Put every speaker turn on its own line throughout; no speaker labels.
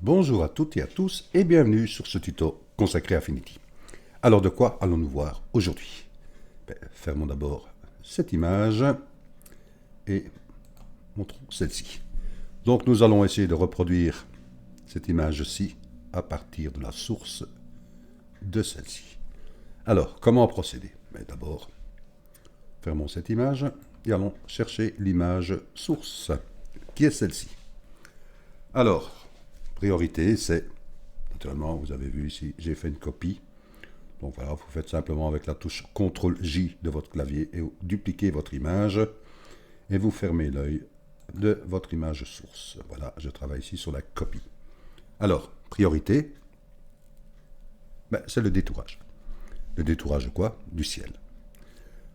Bonjour à toutes et à tous et bienvenue sur ce tuto consacré à Affinity. Alors de quoi allons-nous voir aujourd'hui? Fermons d'abord cette image et montrons celle-ci. Donc nous allons essayer de reproduire cette image-ci à partir de la source de celle-ci. Alors comment procéder? D'abord fermons cette image et allons chercher l'image source qui est celle-ci. Alors, priorité, c'est, naturellement, vous avez vu ici, j'ai fait une copie. Donc voilà, vous faites simplement avec la touche CTRL-J de votre clavier et vous dupliquez votre image et vous fermez l'œil de votre image source. Voilà, je travaille ici sur la copie. Alors, priorité, c'est le détourage. Le détourage de quoi? Du ciel.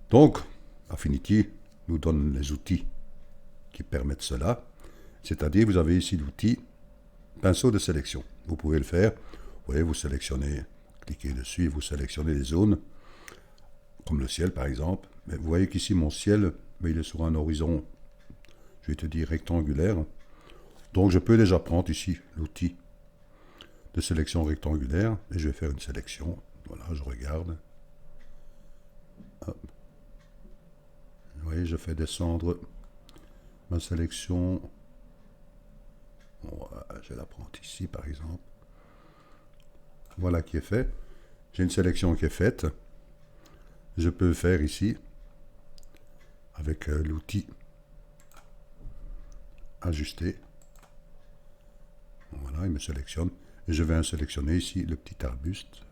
Donc, Affinity nous donne les outils qui permettent cela. C'est-à-dire, vous avez ici l'outil pinceau de sélection. Vous pouvez le faire. Vous voyez, vous sélectionnez, cliquez dessus et vous sélectionnez les zones, comme le ciel par exemple. Mais vous voyez qu'ici, mon ciel, il est sur un horizon, je vais te dire, rectangulaire. Donc, je peux déjà prendre ici l'outil de sélection rectangulaire et je vais faire une sélection. Voilà, je regarde. Hop. Vous voyez, je fais descendre ma sélection. Bon, je vais la prendre ici par exemple. Voilà qui est fait. J'ai une sélection qui est faite. Je peux faire ici avec l'outil ajuster. Voilà, il me sélectionne. Et je vais sélectionner ici le petit arbuste.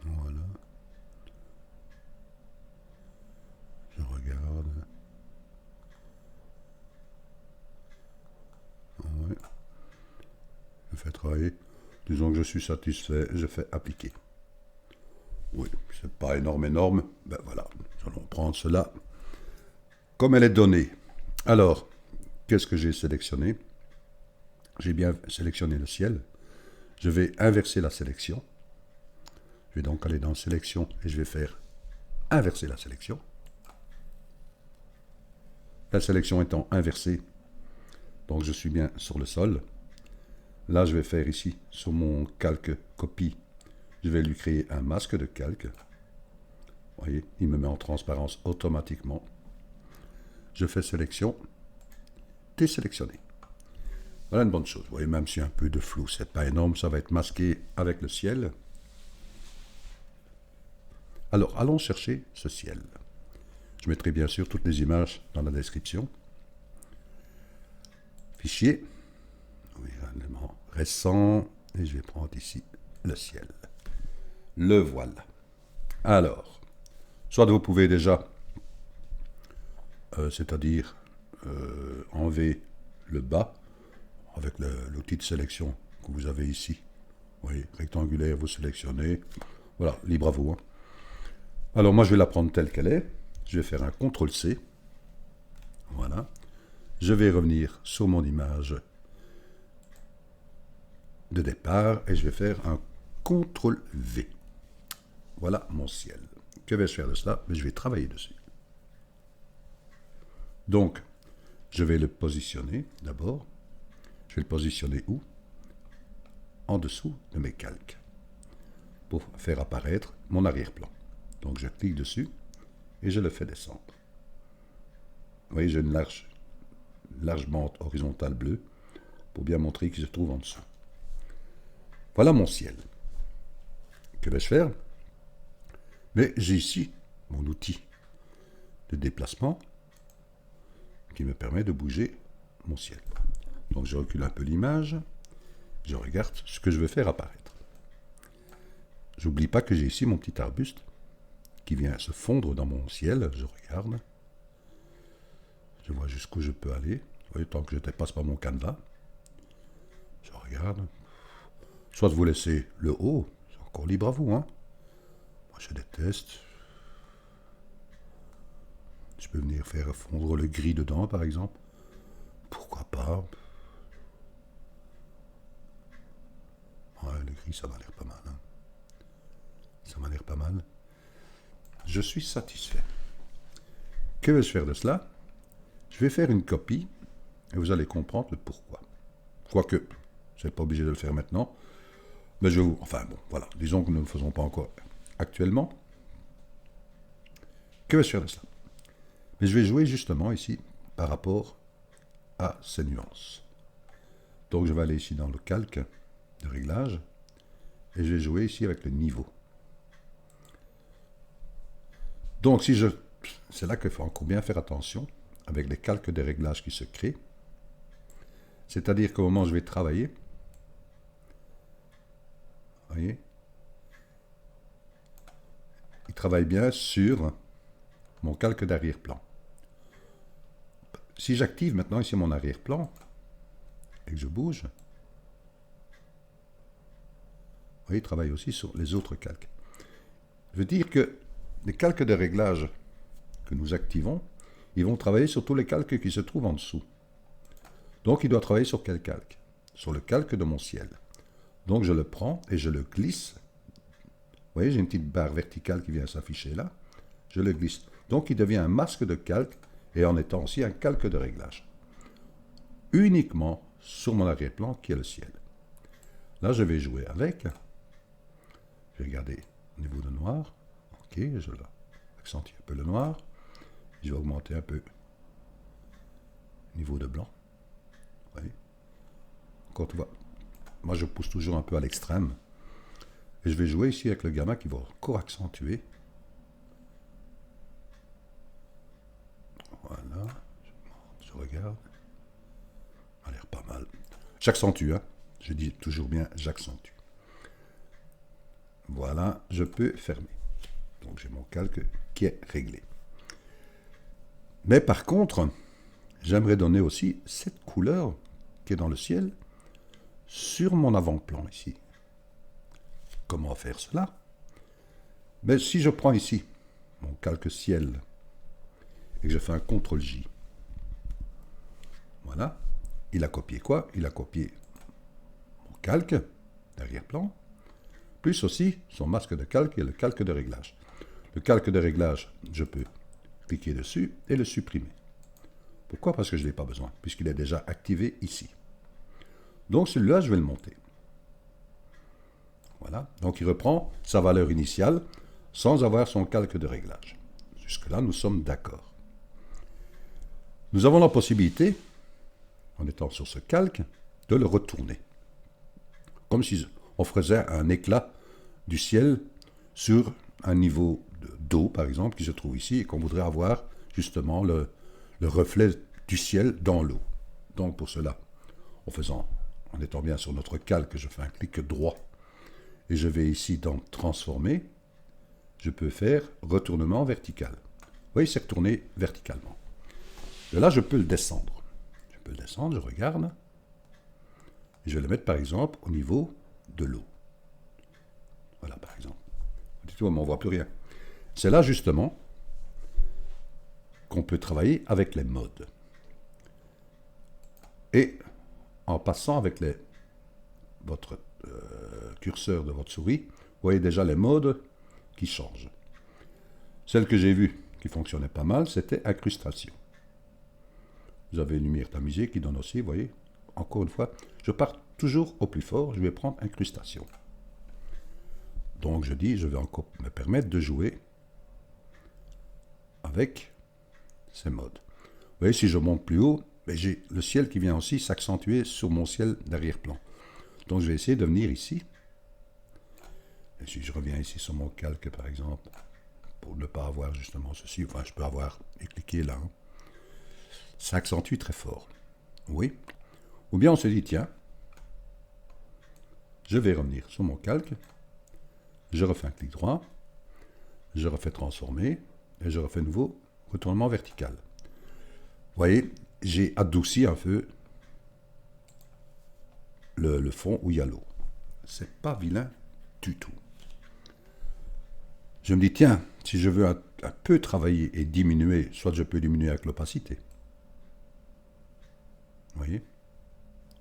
Voilà. Je regarde. Ouais. Je fais travailler. Disons que je suis satisfait, je fais appliquer. Oui, c'est pas énorme. Ben voilà, nous allons prendre cela comme elle est donnée. Alors, qu'est-ce que j'ai sélectionné? J'ai bien sélectionné le ciel. Je vais inverser la sélection. Je vais donc aller dans sélection et je vais faire inverser la sélection. La sélection étant inversée, donc je suis bien sur le sol. Là, je vais faire ici, sur mon calque copie, je vais lui créer un masque de calque. Vous voyez, il me met en transparence automatiquement. Je fais sélection, désélectionner. Voilà une bonne chose. Vous voyez, même s'il y a un peu de flou, c'est pas énorme, ça va être masqué avec le ciel. Alors, allons chercher ce ciel. Je mettrai bien sûr toutes les images dans la description. Fichier, oui, un élément récent, et je vais prendre ici le ciel. Le voilà. Alors, soit vous pouvez déjà, c'est-à-dire enlever le bas avec l'outil de sélection que vous avez ici. Vous voyez, rectangulaire, vous sélectionnez. Voilà, libre à vous. Hein. Alors moi, je vais la prendre telle qu'elle est. Je vais faire un CTRL-C. Voilà. Je vais revenir sur mon image de départ et je vais faire un CTRL-V. Voilà mon ciel. Que vais-je faire de cela? Je vais travailler dessus. Donc, je vais le positionner d'abord. Je vais le positionner où? En dessous de mes calques pour faire apparaître mon arrière-plan. Donc, je clique dessus et je le fais descendre. Vous voyez, j'ai une large bande horizontale bleue pour bien montrer qu'il se trouve en dessous. Voilà mon ciel. Que vais-je faire? Mais j'ai ici mon outil de déplacement qui me permet de bouger mon ciel. Donc je recule un peu l'image, je regarde ce que je veux faire apparaître. J'oublie pas que j'ai ici mon petit arbuste qui vient se fondre dans mon ciel, je regarde. Je vois jusqu'où je peux aller. Vous voyez, tant que je ne dépasse pas mon canevas. Je regarde. Soit vous laissez le haut, c'est encore libre à vous. Hein. Moi, je déteste. Je peux venir faire fondre le gris dedans, par exemple. Pourquoi pas? Ouais, le gris, ça m'a l'air pas mal. Hein. Ça m'a l'air pas mal. Je suis satisfait. Que vais-je faire de cela? Je vais faire une copie et vous allez comprendre le pourquoi. Quoique, vous n'êtes pas obligé de le faire maintenant. Mais je vous... Enfin bon, voilà. Disons que nous ne le faisons pas encore actuellement. Que vais-je faire de cela? Mais je vais jouer justement ici par rapport à ces nuances. Donc je vais aller ici dans le calque de réglage et je vais jouer ici avec le niveau. Donc si je... C'est là qu'il faut encore bien faire attention avec les calques de réglage qui se créent. C'est-à-dire qu'au moment où je vais travailler, vous voyez, il travaille bien sur mon calque d'arrière-plan. Si j'active maintenant ici mon arrière-plan et que je bouge, vous voyez, il travaille aussi sur les autres calques. Je veux dire que les calques de réglage que nous activons, ils vont travailler sur tous les calques qui se trouvent en dessous. Donc il doit travailler sur quel calque? Sur le calque de mon ciel. Donc je le prends et je le glisse. Vous voyez, j'ai une petite barre verticale qui vient s'afficher là. Je le glisse. Donc il devient un masque de calque et en étant aussi un calque de réglage. Uniquement sur mon arrière-plan qui est le ciel. Là je vais jouer avec. Je vais regarder au niveau de noir. Ok, je accentue un peu le noir. Je vais augmenter un peu le niveau de blanc. Vous voyez? Quand on voit, moi je pousse toujours un peu à l'extrême. Et je vais jouer ici avec le gamma qui va encore accentuer. Voilà, je regarde. Ça a l'air pas mal. J'accentue, hein. Je dis toujours bien j'accentue. Voilà, je peux fermer. Donc j'ai mon calque qui est réglé. Mais par contre, j'aimerais donner aussi cette couleur qui est dans le ciel sur mon avant-plan ici. Comment faire cela? Mais si je prends ici mon calque ciel et que je fais un CTRL-J, voilà, il a copié quoi? Il a copié mon calque d'arrière-plan, plus aussi son masque de calque et le calque de réglage. Le calque de réglage, je peux cliquer dessus et le supprimer. Pourquoi? Parce que je ne l'ai pas besoin, puisqu'il est déjà activé ici. Donc celui-là, je vais le monter. Voilà, donc il reprend sa valeur initiale sans avoir son calque de réglage. Jusque-là, nous sommes d'accord. Nous avons la possibilité, en étant sur ce calque, de le retourner. Comme si on faisait un éclat du ciel sur un niveau d'eau, par exemple, qui se trouve ici, et qu'on voudrait avoir justement le reflet du ciel dans l'eau. Donc pour cela, en étant bien sur notre calque, je fais un clic droit, et je vais ici dans Transformer, je peux faire Retournement vertical. Vous voyez, c'est retourné verticalement. Et là, je peux le descendre. Je peux le descendre, je regarde, et je vais le mettre par exemple au niveau de l'eau. Voilà, par exemple. Dites-moi, mais on ne voit plus rien. C'est là justement qu'on peut travailler avec les modes. Et en passant avec votre curseur de votre souris, vous voyez déjà les modes qui changent. Celle que j'ai vue qui fonctionnait pas mal, c'était incrustation. Vous avez une lumière tamisée qui donne aussi, vous voyez, encore une fois, je pars toujours au plus fort, je vais prendre incrustation. Donc je dis, je vais encore me permettre de jouer avec ces modes. Vous voyez, si je monte plus haut, j'ai le ciel qui vient aussi s'accentuer sur mon ciel d'arrière-plan. Donc je vais essayer de venir ici. Et si je reviens ici sur mon calque, par exemple, pour ne pas avoir justement ceci, enfin je peux avoir et cliquer là. Hein. Ça accentue très fort. Oui. Ou bien on se dit, tiens, je vais revenir sur mon calque, je refais un clic droit, je refais transformer, et je refais nouveau retournement vertical. Vous voyez, j'ai adouci un peu le fond où il y a l'eau. C'est pas vilain du tout. Je me dis, tiens, si je veux un peu travailler et diminuer, soit je peux diminuer avec l'opacité. Vous voyez,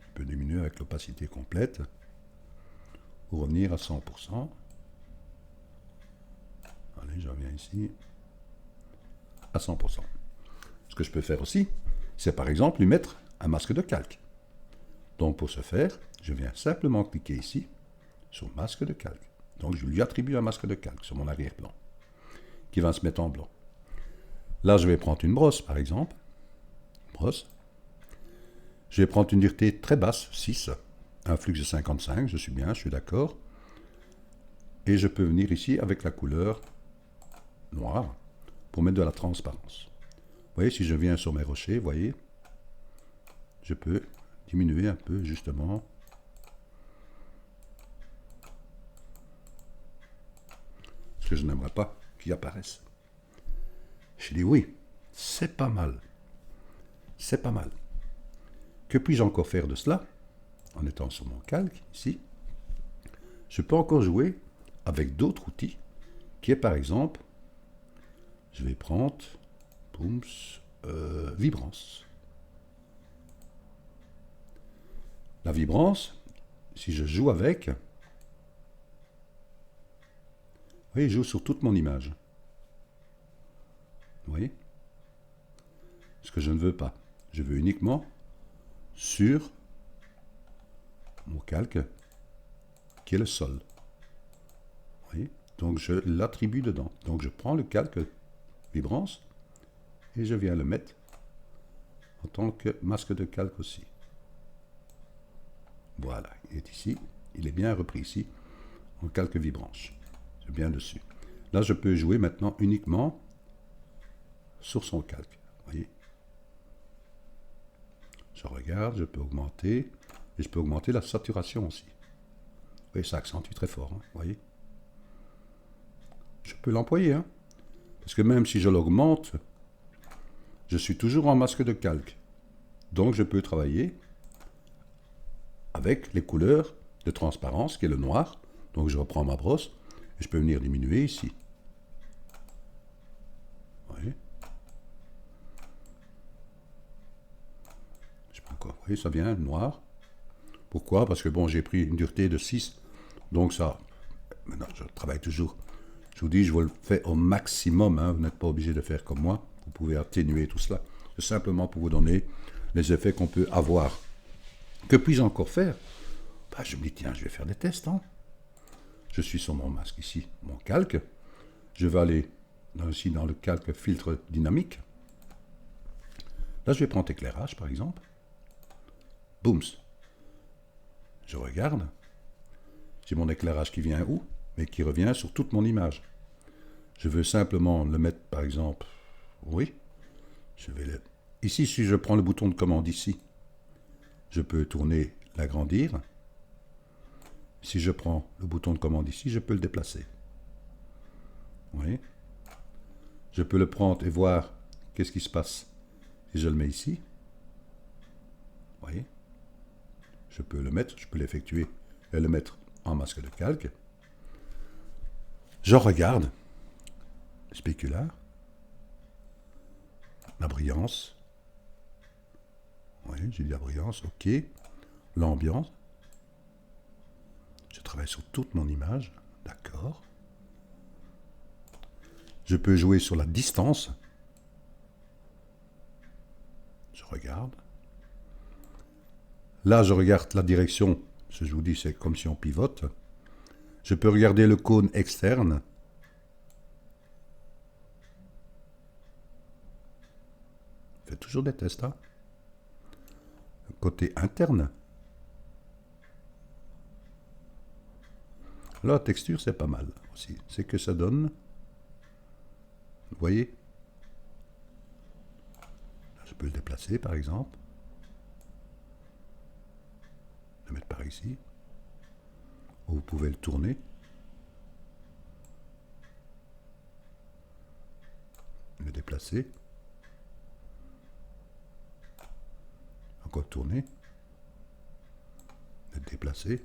je peux diminuer avec l'opacité complète pour revenir à 100%. Allez, je reviens ici à 100%. Ce que je peux faire aussi, c'est par exemple lui mettre un masque de calque. Donc pour ce faire, je viens simplement cliquer ici sur masque de calque. Donc je lui attribue un masque de calque sur mon arrière-plan qui va se mettre en blanc. Là, je vais prendre une brosse, par exemple. Brosse. Je vais prendre une dureté très basse, 6, un flux de 55, je suis bien, je suis d'accord. Et je peux venir ici avec la couleur noire pour mettre de la transparence. Vous voyez, si je viens sur mes rochers, vous voyez, je peux diminuer un peu, justement. Parce que je n'aimerais pas qu'ils apparaissent. Je dis oui, c'est pas mal. C'est pas mal. Que puis-je encore faire de cela? En étant sur mon calque, ici, je peux encore jouer avec d'autres outils, qui est par exemple, je vais prendre, vibrance. La vibrance, si je joue avec, vous voyez, je joue sur toute mon image. Vous voyez? Ce que je ne veux pas. Je veux uniquement sur mon calque, qui est le sol. Vous voyez? Donc je l'attribue dedans. Donc je prends le calque vibrance et je viens le mettre en tant que masque de calque aussi. Voilà, il est ici. Il est bien repris ici en calque vibrance. C'est bien dessus. Là, je peux jouer maintenant uniquement sur son calque. Vous voyez? Je regarde, je peux augmenter, et je peux augmenter la saturation aussi. Vous voyez, ça accentue très fort, hein, vous voyez? Je peux l'employer, hein, parce que même si je l'augmente, je suis toujours en masque de calque. Donc je peux travailler avec les couleurs de transparence, qui est le noir. Donc je reprends ma brosse, et je peux venir diminuer ici. Vous voyez? Vous voyez, ça vient noir. Pourquoi? Parce que bon, j'ai pris une dureté de 6. Donc ça, maintenant je travaille toujours. Je vous dis, je vous le fais au maximum. Hein, vous n'êtes pas obligé de faire comme moi. Vous pouvez atténuer tout cela. C'est simplement pour vous donner les effets qu'on peut avoir. Que puis-je encore faire? Ben, je me dis, tiens, je vais faire des tests. Hein. Je suis sur mon masque ici, mon calque. Je vais aller aussi dans le calque filtre dynamique. Là, je vais prendre éclairage, par exemple. Boum. Je regarde. J'ai mon éclairage qui vient où? Mais qui revient sur toute mon image. Je veux simplement le mettre, par exemple... Oui. Je vais le... Ici, si je prends le bouton de commande ici, je peux tourner, l'agrandir. Si je prends le bouton de commande ici, je peux le déplacer. Vous voyez? Je peux le prendre et voir qu'est-ce qui se passe si je le mets ici. Vous voyez? Je peux le mettre, je peux l'effectuer et le mettre en masque de calque. Je regarde, spéculaire, la brillance. Oui, j'ai dit la brillance, ok. L'ambiance. Je travaille sur toute mon image, d'accord. Je peux jouer sur la distance. Je regarde. Là, je regarde la direction. Ce que je vous dis, c'est comme si on pivote. Je peux regarder le cône externe. Faites toujours des tests, hein. Le côté interne. La texture, c'est pas mal aussi. C'est que ça donne... Vous voyez? Je peux le déplacer, par exemple. Le mettre par ici. Ou vous pouvez le tourner. Le déplacer. Encore tourner. Le déplacer.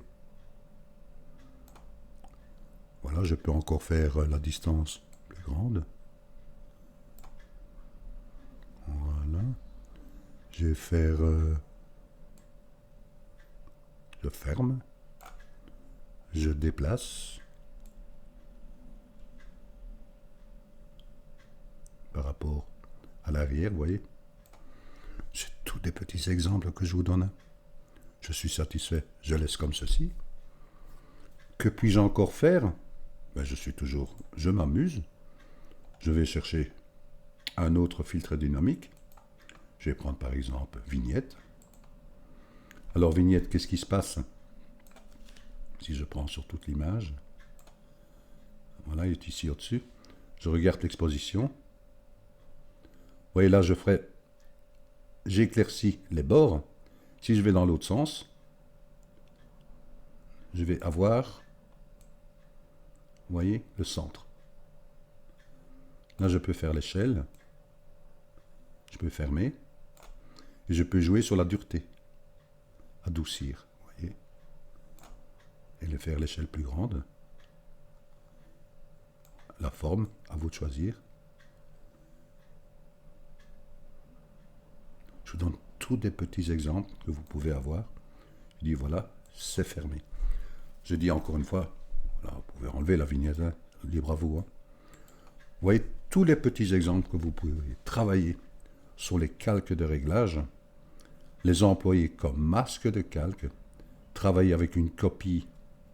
Voilà, je peux encore faire la distance plus grande. Voilà. Je vais faire... je ferme. Je déplace. Par rapport à l'arrière, vous voyez. C'est tous des petits exemples que je vous donne. Je suis satisfait, je laisse comme ceci. Que puis-je encore faire? Ben, je m'amuse. Je vais chercher un autre filtre dynamique. Je vais prendre par exemple vignette. Alors vignette, qu'est-ce qui se passe? Si je prends sur toute l'image, voilà, il est ici au-dessus. Je regarde l'exposition. Vous voyez là, j'éclaircis les bords. Si je vais dans l'autre sens, je vais avoir, vous voyez, le centre. Là, je peux faire l'échelle. Je peux fermer. Et je peux jouer sur la dureté. Adoucir, vous voyez. Et le faire l'échelle plus grande. La forme, à vous de choisir. Je vous donne tous des petits exemples que vous pouvez avoir. Je dis voilà, c'est fermé. Je dis encore une fois, là, vous pouvez enlever la vignette, hein, libre à vous. Hein. Vous voyez tous les petits exemples que vous pouvez travailler sur les calques de réglage, les employer comme masque de calque, travailler avec une copie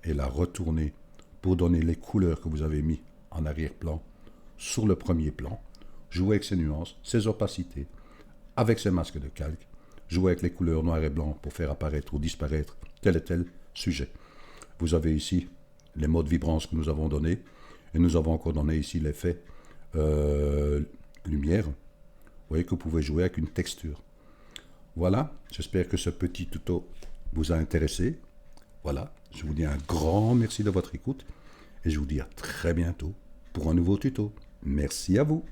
et la retourner pour donner les couleurs que vous avez mis en arrière-plan sur le premier plan, jouer avec ses nuances, ses opacités, avec ses masques de calque, jouer avec les couleurs noir et blanc pour faire apparaître ou disparaître tel et tel sujet. Vous avez ici les modes vibrance que nous avons donnés, et nous avons encore donné ici l'effet lumière. Vous voyez que vous pouvez jouer avec une texture. Voilà, j'espère que ce petit tuto vous a intéressé. Voilà, je vous dis un grand merci de votre écoute, et je vous dis à très bientôt pour un nouveau tuto. Merci à vous.